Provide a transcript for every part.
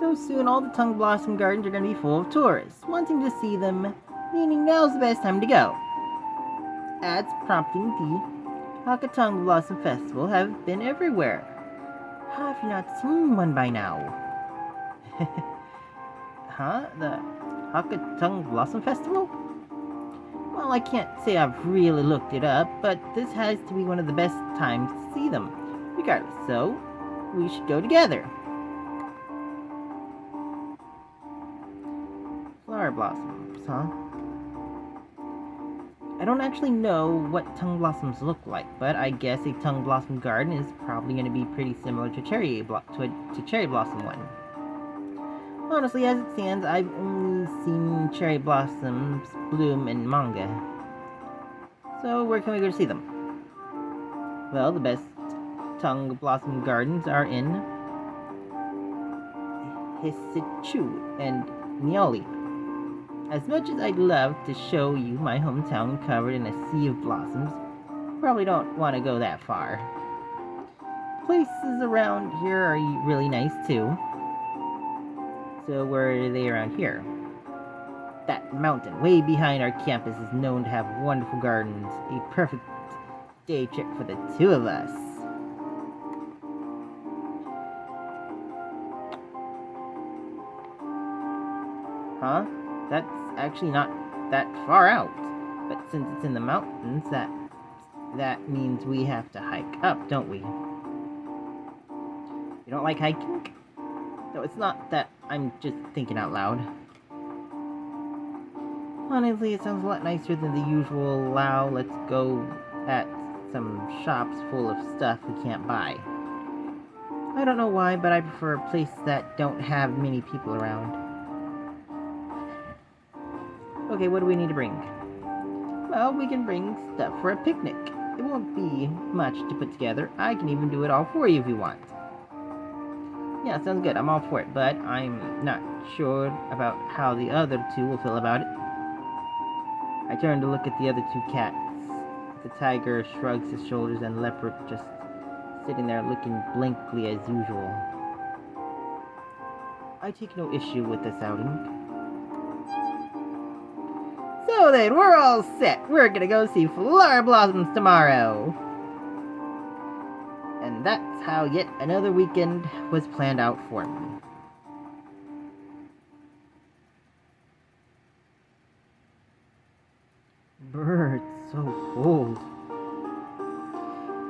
So soon all the tongue blossom gardens are going to be full of tourists, wanting to see them, meaning now's the best time to go. Ads prompting the Hakatong Blossom Festival have been everywhere. How have you not seen one by now? Huh? The Hakatong Blossom Festival? Well, I can't say I've really looked it up, but this has to be one of the best times to see them. Regardless, so we should go together. Flower blossoms, huh? I don't actually know what tongue blossoms look like, but I guess a tongue blossom garden is probably going to be pretty similar to cherry blossom one. Honestly, as it stands, I've only seen cherry blossoms bloom in manga. So where can we go to see them? Well, the best tongue blossom gardens are in Hisichu and Nioli. As much as I'd love to show you my hometown covered in a sea of blossoms, probably don't want to go that far. Places around here are really nice too. So where are they around here? That mountain way behind our campus is known to have wonderful gardens. A perfect day trip for the two of us. Huh? That's actually not that far out. But since it's in the mountains, that means we have to hike up, don't we? You don't like hiking? No, it's not that. I'm just thinking out loud. Honestly, it sounds a lot nicer than the usual Lao, let's go at some shops full of stuff we can't buy. I don't know why, but I prefer places that don't have many people around. Okay, what do we need to bring? Well, we can bring stuff for a picnic. It won't be much to put together. I can even do it all for you if you want. Yeah, sounds good. I'm all for it, but I'm not sure about how the other two will feel about it. I turn to look at the other two cats. The tiger shrugs his shoulders and leopard just sitting there looking blankly as usual. I take no issue with this outing. So then, we're all set. We're gonna go see flower blossoms tomorrow. And that's how yet another weekend was planned out for me. Brr, it's so cold.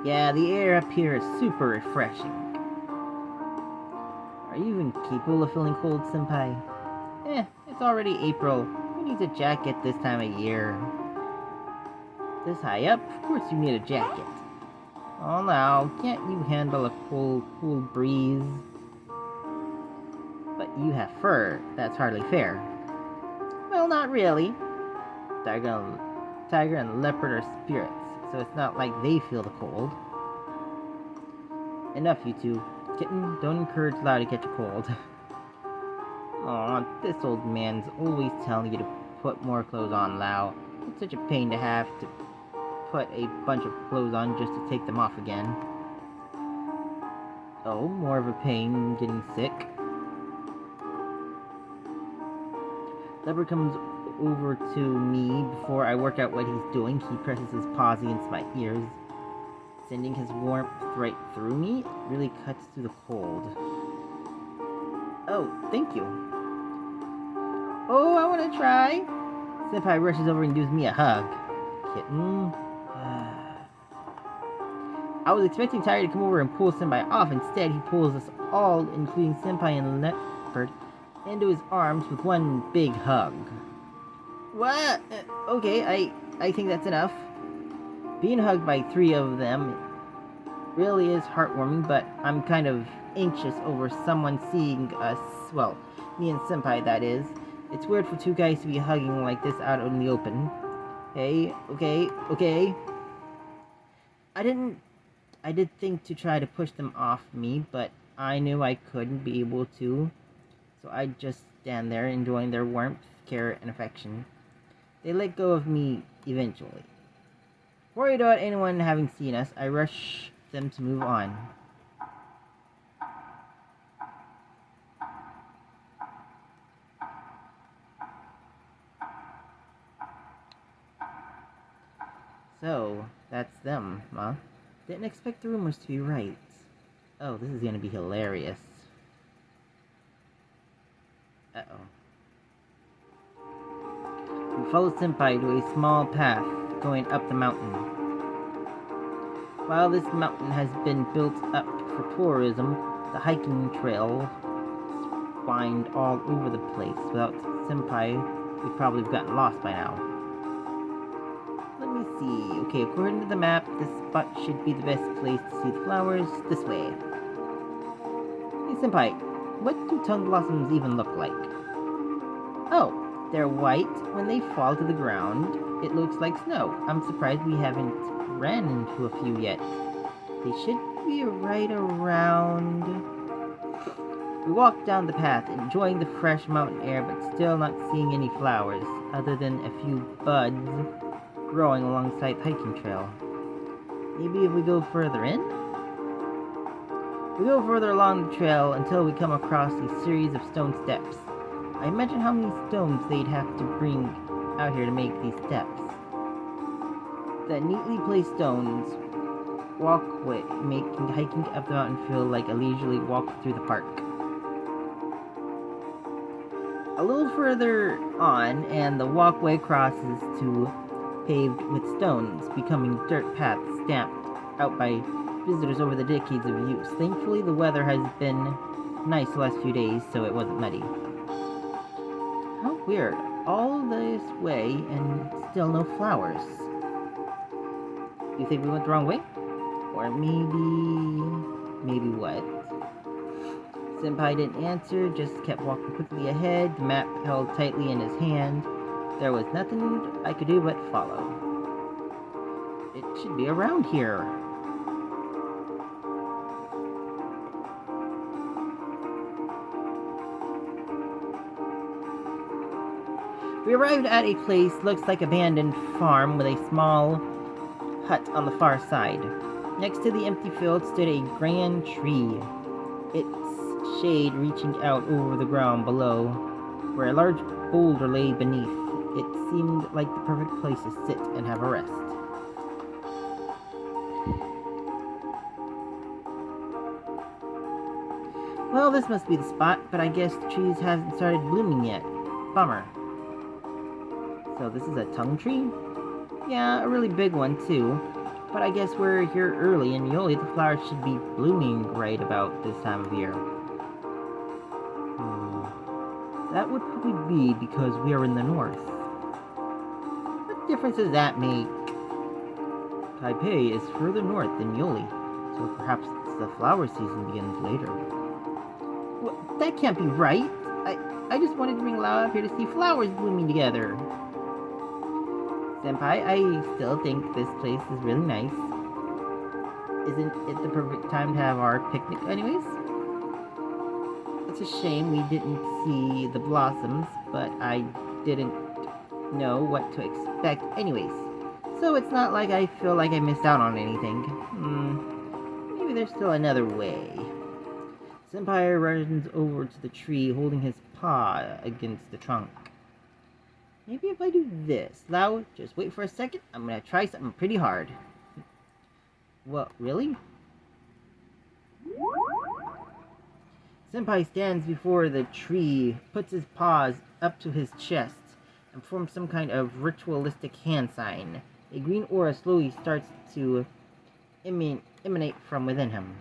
Yeah, the air up here is super refreshing. Are you even capable of feeling cold, senpai? It's already April. Who needs a jacket this time of year? This high up? Of course you need a jacket. Oh, now, can't you handle a cool breeze? But you have fur. That's hardly fair. Well, not really. Tiger and leopard are spirits, so it's not like they feel the cold. Enough, you two. Kitten, don't encourage Lau to catch a cold. Aw, this old man's always telling you to put more clothes on, Lau. It's such a pain to have to put a bunch of clothes on just to take them off again. Oh, more of a pain getting sick. Leopard comes over to me before I work out what he's doing. He presses his paws against my ears, sending his warmth right through me. It really cuts through the cold. Oh, thank you. Oh, I want to try. Senpai rushes over and gives me a hug. Kitten. I was expecting Tiger to come over and pull Senpai off. Instead, he pulls us all, including Senpai and Leopard, into his arms with one big hug. What? Okay, I think that's enough. Being hugged by three of them really is heartwarming, but I'm kind of anxious over someone seeing us, well, me and Senpai, that is. It's weird for two guys to be hugging like this out in the open. Hey, okay. I did think to try to push them off me, but I knew I couldn't be able to, so I'd just stand there enjoying their warmth, care, and affection. They let go of me eventually. Worried about anyone having seen us, I rush them to move on. So, that's them, huh? Didn't expect the rumors to be right. Oh, this is gonna be hilarious. Uh-oh. We follow Senpai to a small path going up the mountain. While this mountain has been built up for tourism, the hiking trail wind all over the place. Without Senpai, we'd probably have gotten lost by now. Let me see. Okay, according to the map, this spot should be the best place to see the flowers. This way. Hey, Senpai, what do tongue blossoms even look like? Oh, they're white when they fall to the ground. It looks like snow. I'm surprised we haven't ran into a few yet. They should be right around... We walked down the path, enjoying the fresh mountain air, but still not seeing any flowers, other than a few buds growing alongside the hiking trail. Maybe if we go further in? We go further along the trail until we come across a series of stone steps. I imagine how many stones they'd have to bring out here to make these steps. The neatly placed stones walkway making hiking up the mountain feel like a leisurely walk through the park. A little further on, and the walkway crosses to paved with stones, becoming dirt paths stamped out by visitors over the decades of use. Thankfully, the weather has been nice the last few days, so it wasn't muddy. How weird. All this way, and still no flowers. You think we went the wrong way? Or maybe what? Senpai didn't answer, just kept walking quickly ahead, the map held tightly in his hand. There was nothing I could do but follow. It should be around here. We arrived at a place looks like abandoned farm with a small hut on the far side. Next to the empty field stood a grand tree, its shade reaching out over the ground below, where a large boulder lay beneath. It seemed like the perfect place to sit and have a rest. Well, this must be the spot, but I guess the trees haven't started blooming yet. Bummer. So this is a tongue tree? Yeah, a really big one too. But I guess we're here early, and usually the flowers should be blooming right about this time of year. That would probably be because we are in the north. What difference does that make? Taipei is further north than Yoli, so perhaps the flower season begins later. Well, that can't be right. I just wanted to bring Lao up here to see flowers blooming together. Senpai, I still think this place is really nice. Isn't it the perfect time to have our picnic anyways? It's a shame we didn't see the blossoms, but I didn't know what to expect anyways. So it's not like I feel like I missed out on anything. Maybe there's still another way. Senpai runs over to the tree, holding his paw against the trunk. Maybe if I do this. Lao, just wait for a second. I'm gonna try something pretty hard. What, really? Senpai stands before the tree, puts his paws up to his chest, and forms some kind of ritualistic hand sign. A green aura slowly starts to emanate from within him.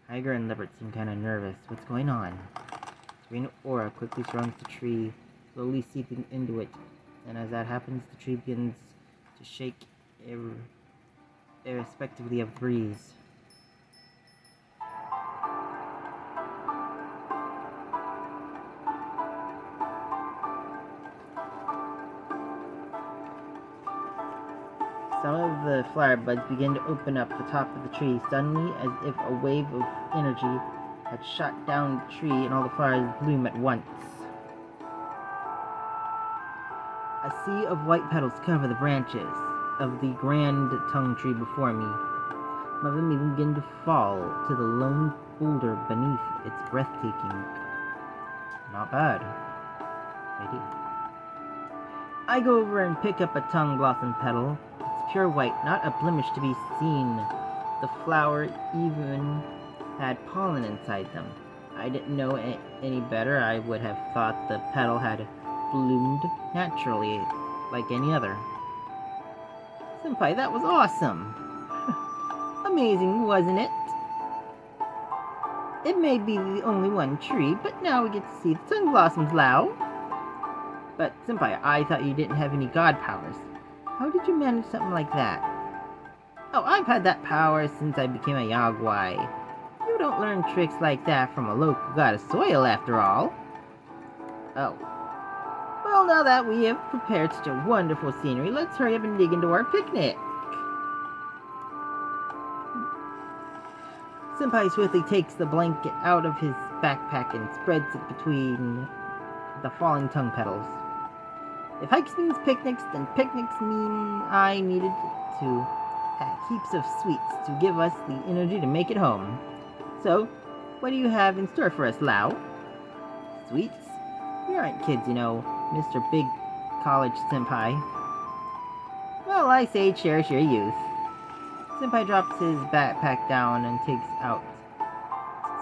Tiger and Leopard seem kind of nervous. What's going on? Green aura quickly surrounds the tree, slowly seeping into it. And as that happens, the tree begins to shake irrespectively of breeze. Some of the flower buds begin to open up the top of the tree, suddenly as if a wave of energy had shot down the tree and all the flowers bloom at once. A sea of white petals cover the branches. of the grand tongue tree before me. Some of them even begin to fall to the lone boulder beneath. It's breathtaking. Not bad. Ready? I go over and pick up a tongue blossom petal. It's pure white, not a blemish to be seen. The flower even had pollen inside them. I didn't know any better. I would have thought the petal had bloomed naturally, like any other. Senpai, that was awesome! Amazing, wasn't it? It may be the only one tree, but now we get to see the tongue blossoms, Lao. But, Senpai, I thought you didn't have any god powers. How did you manage something like that? Oh, I've had that power since I became a Yagwai. You don't learn tricks like that from a local god of soil, after all. Oh. Well, now that we have prepared such a wonderful scenery, let's hurry up and dig into our picnic. Senpai swiftly takes the blanket out of his backpack and spreads it between the falling tongue petals. If hikes means picnics, then picnics mean I needed to have heaps of sweets to give us the energy to make it home. So, what do you have in store for us, Lao? Sweets? We aren't kids, you know, Mr. Big College Senpai. Well, I say cherish your youth. Senpai drops his backpack down and takes out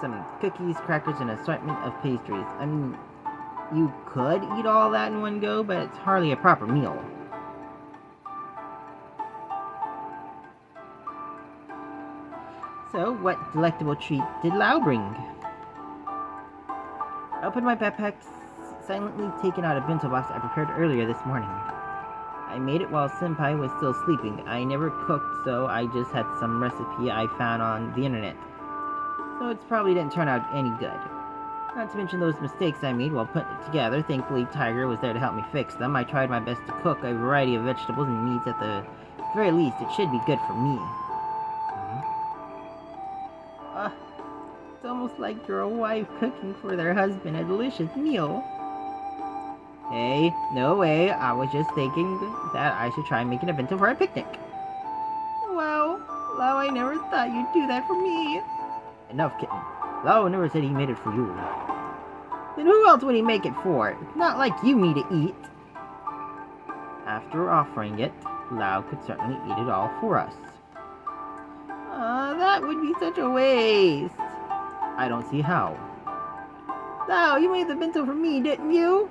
some cookies, crackers, and an assortment of pastries. I mean, you could eat all that in one go, but it's hardly a proper meal. So, what delectable treat did Lao bring? I opened my backpack, silently taking out a bento box I prepared earlier this morning. I made it while Senpai was still sleeping. I never cooked, so I just had some recipe I found on the internet. So it probably didn't turn out any good. Not to mention those mistakes I made while putting it together. Thankfully, Tiger was there to help me fix them. I tried my best to cook a variety of vegetables and meats. At the very least, it should be good for me. It's almost like you're a wife cooking for their husband a delicious meal. Hey, no way. I was just thinking that I should try making a bento for a picnic. Wow, Lao, I never thought you'd do that for me. Enough, kitten. Lao never said he made it for you. Then who else would he make it for? Not like you me to eat. After offering it, Lao could certainly eat it all for us. That would be such a waste. I don't see how. Lao, you made the bento for me, didn't you?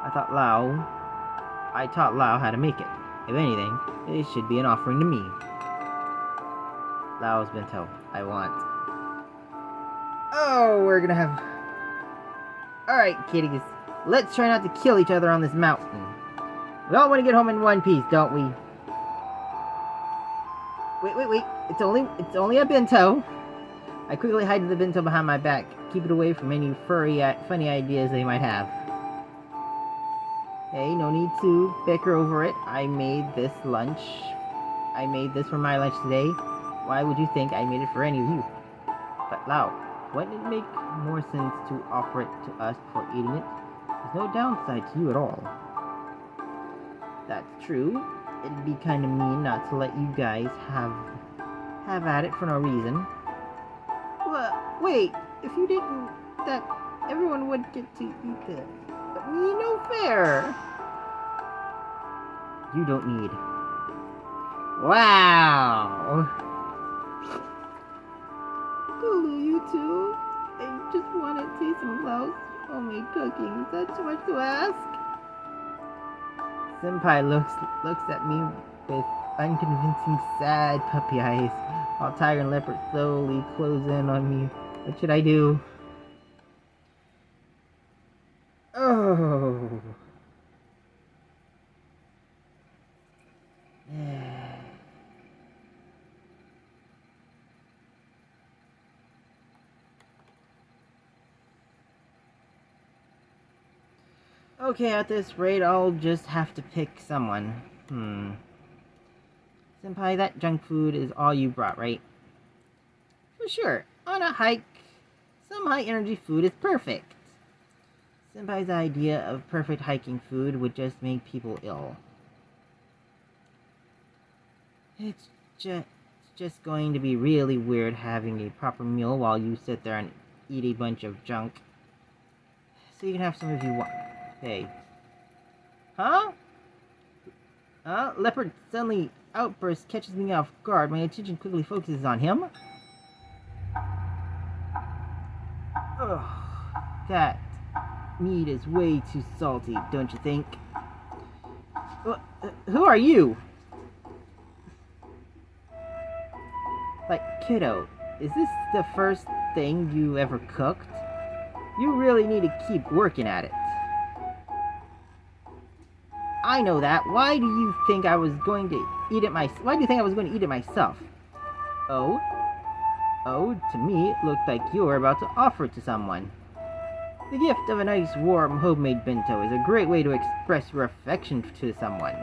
I taught Lao how to make it. If anything, it should be an offering to me. Lao's bento. I want. Oh, we're gonna have... Alright, kitties. Let's try not to kill each other on this mountain. We all want to get home in one piece, don't we? Wait. It's only a bento. I quickly hide the bento behind my back. Keep it away from any funny ideas they might have. Hey, no need to bicker over it. I made this for my lunch today. Why would you think I made it for any of you? But Lao, wouldn't it make more sense to offer it to us before eating it? There's no downside to you at all. That's true. It'd be kind of mean not to let you guys have at it for no reason. Well, wait, if you didn't, that everyone would get to eat it. But me, no fair. You don't need. Wow. Cool, you two. I just want to taste some of Lao's homemade cooking. Is that too much to ask? Senpai looks at me with unconvincing, sad puppy eyes, while Tiger and Leopard slowly close in on me. What should I do? Oh. Okay, at this rate, I'll just have to pick someone. Senpai, that junk food is all you brought, right? For sure. On a hike, some high-energy food is perfect. Senpai's idea of perfect hiking food would just make people ill. It's just going to be really weird having a proper meal while you sit there and eat a bunch of junk. So you can have some if you want. Hey. Huh? Leopard suddenly outburst catches me off guard. My attention quickly focuses on him. Ugh. That meat is way too salty, don't you think? Who are you? Like, kiddo, is this the first thing you ever cooked? You really need to keep working at it. I know that. Why do you think I was going to eat it myself? Oh? Oh, to me, it looked like you were about to offer it to someone. The gift of a nice, warm, homemade bento is a great way to express your affection to someone.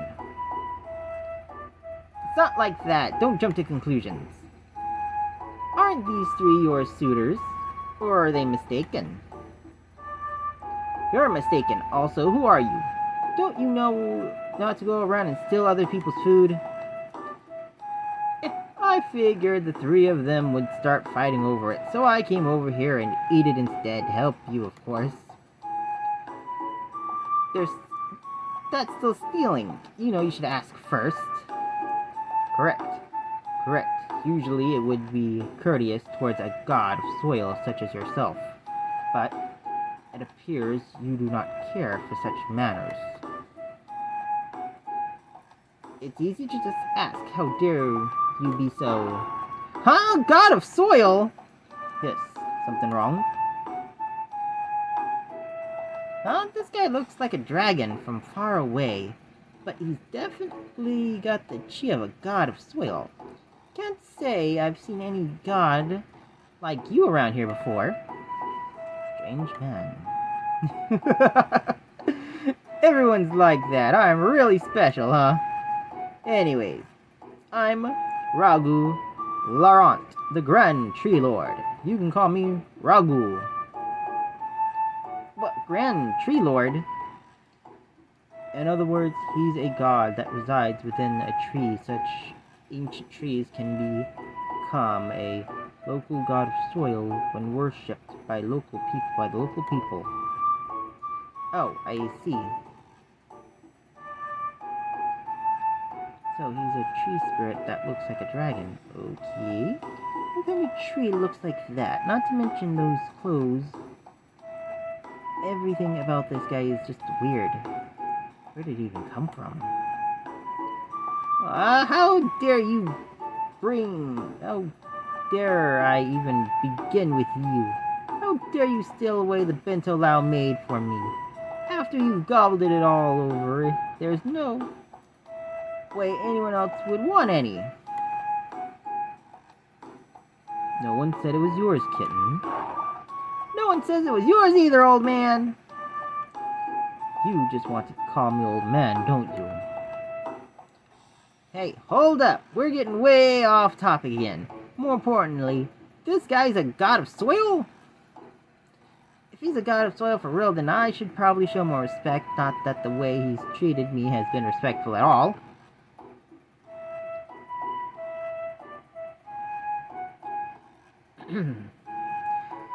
It's not like that. Don't jump to conclusions. Aren't these three your suitors? Or are they mistaken? You're mistaken. Also, who are you? Don't you know not to go around and steal other people's food? I figured the three of them would start fighting over it, so I came over here and ate it instead to help you, of course. That's still stealing. You know you should ask first. Correct. Usually it would be courteous towards a god of soil such as yourself. But it appears you do not care for such manners. It's easy to just ask, how dare you be so... Huh? God of soil? Yes, something wrong? Huh? This guy looks like a dragon from far away, but he's definitely got the chi of a god of soil. Can't say I've seen any god like you around here before. Strange man. Everyone's like that. I'm really special, huh? Anyways, I'm Ragu Laurent, the Grand Tree Lord. You can call me Ragu. What, Grand Tree Lord? In other words, he's a god that resides within a tree. Such ancient trees can become a local god of soil when worshipped by the local people. Oh, I see. So he's a tree spirit that looks like a dragon. Okay. What kind of tree looks like that? Not to mention those clothes. Everything about this guy is just weird. Where did he even come from? How dare you How dare I even begin with you? How dare you steal away the bento Lao made for me? After you've gobbled it all over, there's no way anyone else would want any. No one said it was yours, kitten. No one says it was yours either, old man. You just want to call me old man, don't you? Hey, hold up. We're getting way off topic again. More importantly, this guy's a god of soil? If he's a god of soil for real, then I should probably show more respect. Not that the way he's treated me has been respectful at all.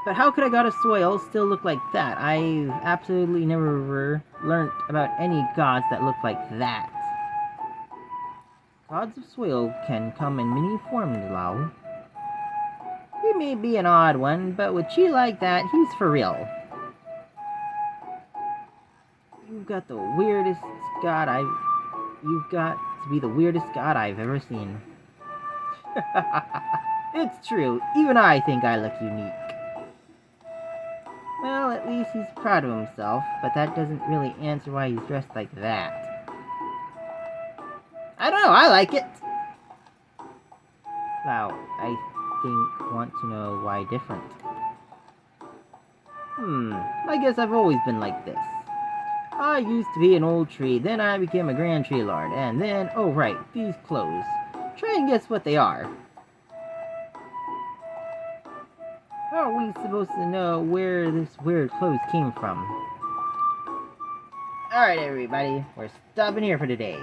But how could a god of soil still look like that? I've absolutely never learnt about any gods that look like that. Gods of soil can come in many forms, Lao. He may be an odd one, but with chi like that, he's for real. You've got to be the weirdest god I've ever seen. It's true, even I think I look unique. Well, at least he's proud of himself, but that doesn't really answer why he's dressed like that. I don't know, I like it! Wow, I want to know why different. I guess I've always been like this. I used to be an old tree, then I became a Grand Tree Lord, and then, oh right, these clothes. Try and guess what they are. How are we supposed to know where this weird clothes came from? Alright everybody, we're stopping here for today.